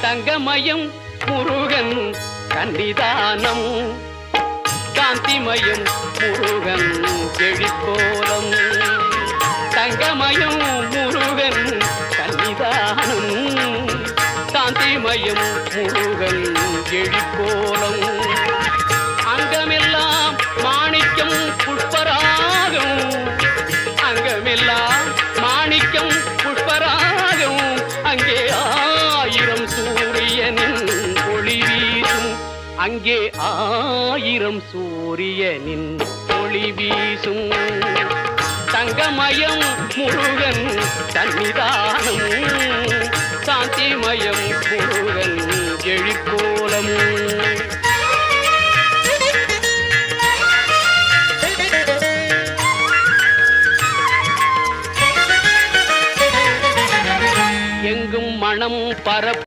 தங்கமயம் முருகன் கன்னிதானம் காந்திமயம் முருகன் எழிற்கோலம் தங்கமயம் முருகன் கன்னிதானம் காந்திமயம் முருகன் எழிற்கோலம் அங்கமெல்லாம் மாணிக்கம் புஷ்பராகம் அங்கமெல்லாம் மாணிக்கம் புஷ்பராகம் அங்கே ஆயிரம் சூரியனின் ஒளி வீசும் அங்கே ஆயிரம் சூரியனின் ஒளி வீசும் தங்கமயம் முருகன் சன்னிதானம் சாந்திமயம் முருகன் எழிற்கோலம் எங்கும் மனம் பரப்பு